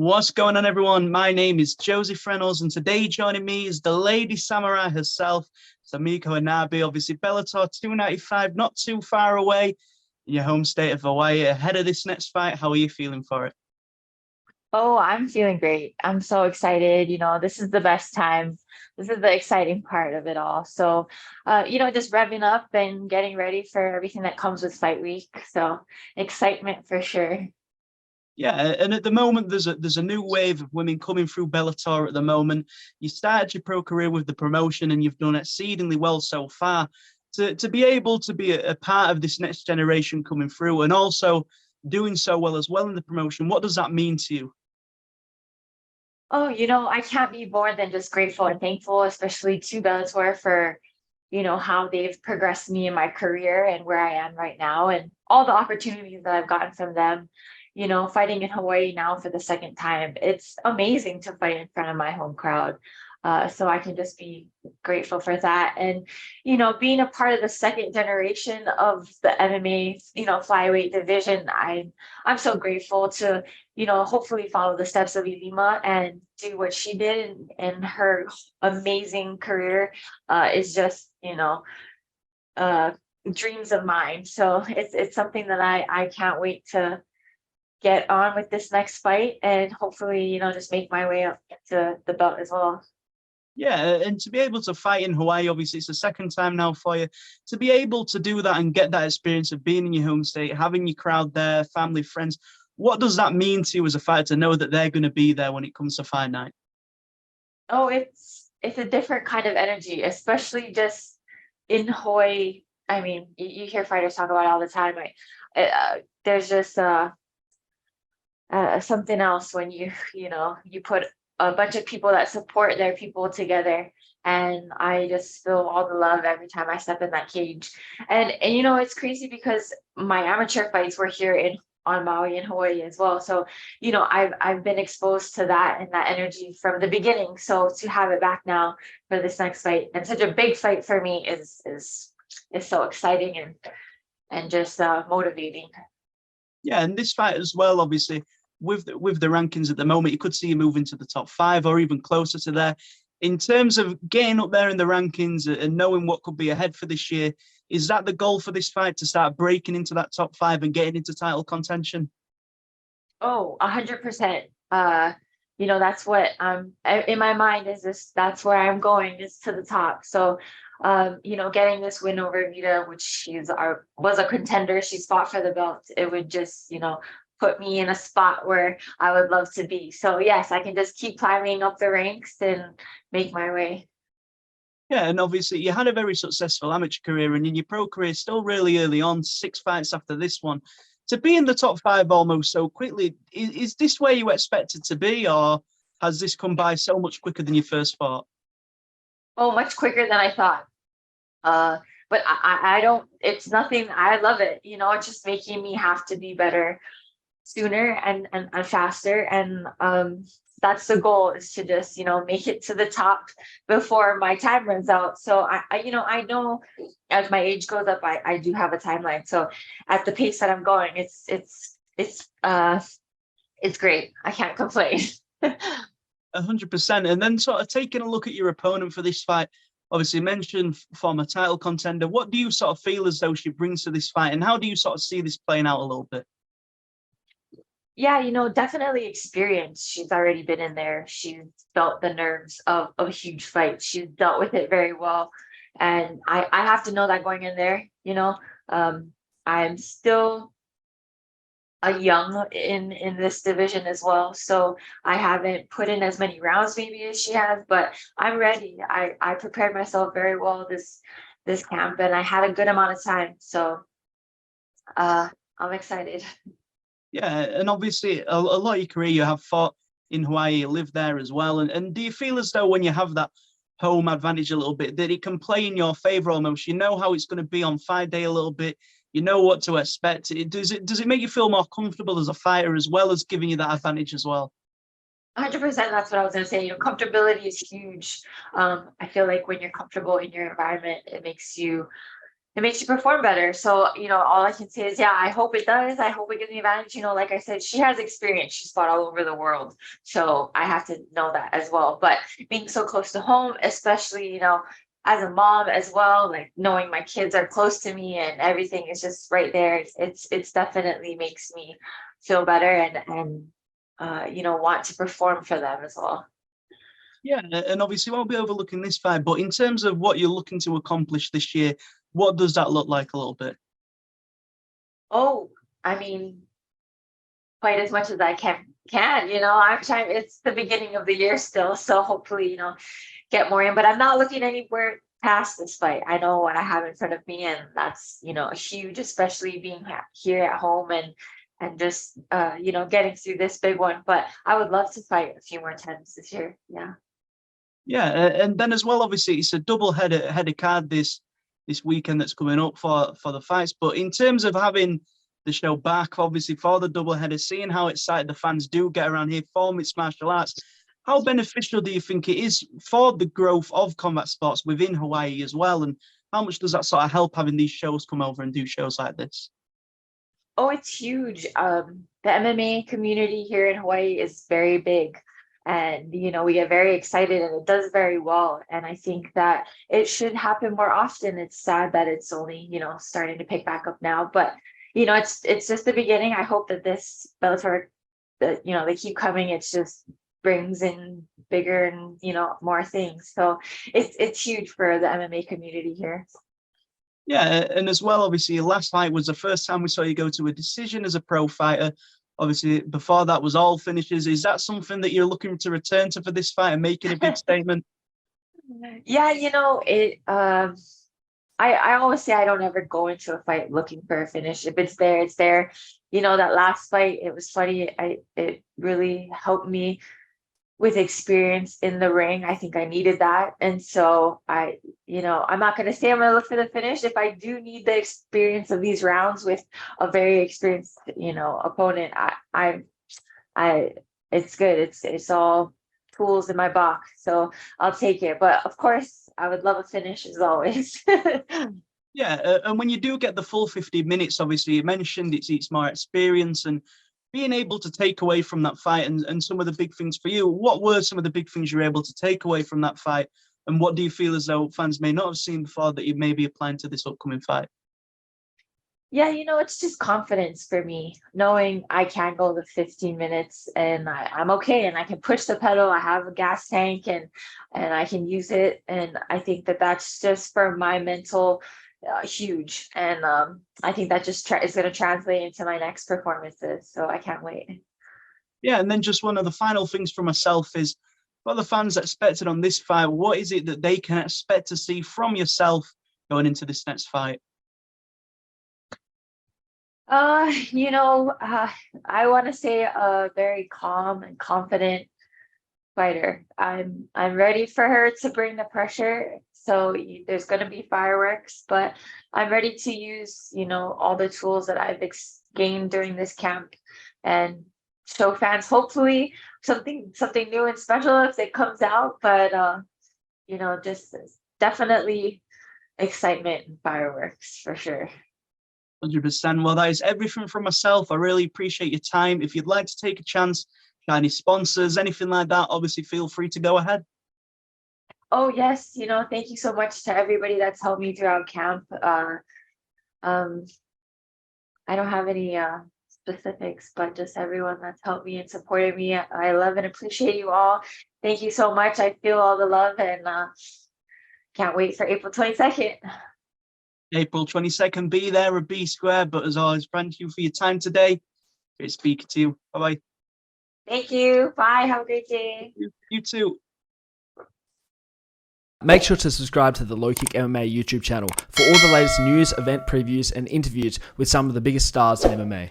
What's going on, everyone? My name is Joseph Reynolds, and today joining me is the Lady Samurai herself, Sumiko Inaba. Obviously, Bellator 295, not too far away in your home state of Hawaii. Ahead of this next fight, how are you feeling for it? Oh, I'm feeling great. I'm so excited. This is the best time. This is the exciting part of it all. So, just revving up and getting ready for everything that comes with fight week. So, excitement for sure. Yeah, and at the moment, there's a new wave of women coming through Bellator at the moment. You started your pro career with the promotion, and you've done exceedingly well so far. To be able to be a part of this next generation coming through, and also doing so well in the promotion, what does that mean to you? Oh, I can't be more than just grateful and thankful, especially to Bellator for, how they've progressed me in my career and where I am right now and all the opportunities that I've gotten from them. Fighting in Hawaii now for the second time. It's amazing to fight in front of my home crowd. So I can just be grateful for that. And, being a part of the second generation of the MMA, flyweight division, I'm so grateful to, hopefully follow the steps of Ilima and do what she did in her amazing career is just, uh, dreams of mine. So it's something that I can't wait to get on with this next fight and hopefully, just make my way up to the belt as well. Yeah, and to be able to fight in Hawaii, obviously it's the second time now for you. To be able to do that and get that experience of being in your home state, having your crowd there, family, friends, what does that mean to you as a fighter to know that they're going to be there when it comes to fight night? Oh, it's a different kind of energy, especially just in Hawaii. I mean, you hear fighters talk about it all the time, right? There's just something else when you put a bunch of people that support their people together, and I just feel all the love every time I step in that cage. And it's crazy because my amateur fights were here in on Maui and Hawaii as well, so I've been exposed to that and that energy from the beginning. So to have it back now for this next fight and such a big fight for me is so exciting and just motivating. Yeah, and this fight as well, obviously, with the rankings at the moment, you could see you moving to the top five or even closer to there. In terms of getting up there in the rankings and knowing what could be ahead for this year, is that the goal for this fight to start breaking into that top five and getting into title contention? Oh, 100%. That's what in my mind is this, that's where I'm going, is to the top. So, getting this win over Vita, which was a contender, she's fought for the belt. It would just, put me in a spot where I would love to be. So yes, I can just keep climbing up the ranks and make my way. Yeah, and obviously you had a very successful amateur career, and in your pro career, still really early on, 6 fights after this one. To be in the top five almost so quickly, is this where you expected to be, or has this come by so much quicker than you first thought? Oh, much quicker than I thought. Uh, but I don't, it's nothing, I love it. It's just making me have to be better sooner and faster. And that's the goal, is to just, make it to the top before my time runs out. So I know as my age goes up, I do have a timeline. So at the pace that I'm going, it's great. I can't complain. 100%. And then sort of taking a look at your opponent for this fight, obviously mentioned former title contender. What do you sort of feel as though she brings to this fight, and how do you sort of see this playing out a little bit? Yeah, definitely experience. She's already been in there. She's felt the nerves of a huge fight. She's dealt with it very well. And I have to know that going in there. I'm still a young in this division as well. So I haven't put in as many rounds maybe as she has, but I'm ready. I prepared myself very well this camp, and I had a good amount of time. So I'm excited. Yeah, and obviously a lot of your career you have fought in Hawaii, you live there as well. And do you feel as though when you have that home advantage a little bit, that it can play in your favor almost? You know how it's going to be on fight day a little bit. You know what to expect. Does it make you feel more comfortable as a fighter as well as giving you that advantage as well? 100%. That's what I was going to say. Comfortability is huge. I feel like when you're comfortable in your environment, it makes you it makes you perform better. So, all I can say is, yeah, I hope it does. I hope it gives me advantage. Like I said, she has experience. She's fought all over the world. So I have to know that as well. But being so close to home, especially, as a mom as well, like knowing my kids are close to me and everything is just right there. It's definitely makes me feel better and want to perform for them as well. Yeah, and obviously we won't be overlooking this fight, but in terms of what you're looking to accomplish this year, what does that look like a little bit? Oh, I mean, quite as much as I can. I'm trying. It's the beginning of the year still, so hopefully, get more in. But I'm not looking anywhere past this fight. I know what I have in front of me, and that's huge, especially being here at home and just getting through this big one. But I would love to fight a few more times this year. Yeah. Yeah, and then as well, obviously it's a double header card this weekend that's coming up for the fights. But in terms of having the show back, obviously for the double header, seeing how excited the fans do get around here for mixed martial arts, how beneficial do you think it is for the growth of combat sports within Hawaii as well? And how much does that sort of help having these shows come over and do shows like this? Oh, it's huge. The MMA community here in Hawaii is very big. And, we get very excited and it does very well. And I think that it should happen more often. It's sad that it's only, starting to pick back up now. But, it's just the beginning. I hope that this Bellator, that, they keep coming. It's just brings in bigger and, more things. So it's huge for the MMA community here. Yeah, and as well, obviously, your last fight was the first time we saw you go to a decision as a pro fighter. Obviously, before that was all finishes. Is that something that you're looking to return to for this fight and making a big statement? Yeah, it. I always say I don't ever go into a fight looking for a finish. If it's there, it's there. That last fight, it was funny. It really helped me with experience in the ring. I think I needed that. And so I'm not going to say I'm going to look for the finish. If I do need the experience of these rounds with a very experienced, opponent, it's good. It's all tools in my box. So I'll take it. But of course, I would love a finish as always. Yeah, and when you do get the full 50 minutes, obviously, you mentioned it's more experience and being able to take away from that fight and some of the big things for you. What were some of the big things you were able to take away from that fight? And what do you feel as though fans may not have seen before that you may be applying to this upcoming fight? Yeah, it's just confidence for me, knowing I can go the 15 minutes and I'm okay and I can push the pedal. I have a gas tank and I can use it. And I think that that's just for my mental huge. And I think that just is going to translate into my next performances. So I can't wait. Yeah, and then just one of the final things for myself is, what the fans expected on this fight, what is it that they can expect to see from yourself going into this next fight? I want to say a very calm and confident fighter. I'm ready for her to bring the pressure. So there's going to be fireworks, but I'm ready to use, all the tools that I've gained during this camp and show fans hopefully something new and special if it comes out. But just definitely excitement and fireworks for sure. 100%. Well, that is everything from myself. I really appreciate your time. If you'd like to take a chance, any sponsors, anything like that, obviously feel free to go ahead. Oh yes, thank you so much to everybody that's helped me throughout camp. I don't have any specifics, but just everyone that's helped me and supported me. I love and appreciate you all. Thank you so much. I feel all the love and can't wait for April 22nd. April 22nd, be there or be square. But as always, thank you for your time today. Great speaking to you. Bye-bye. Thank you. Bye. Have a great day. You too. Make sure to subscribe to the LowKick MMA YouTube channel for all the latest news, event previews, and interviews with some of the biggest stars in MMA.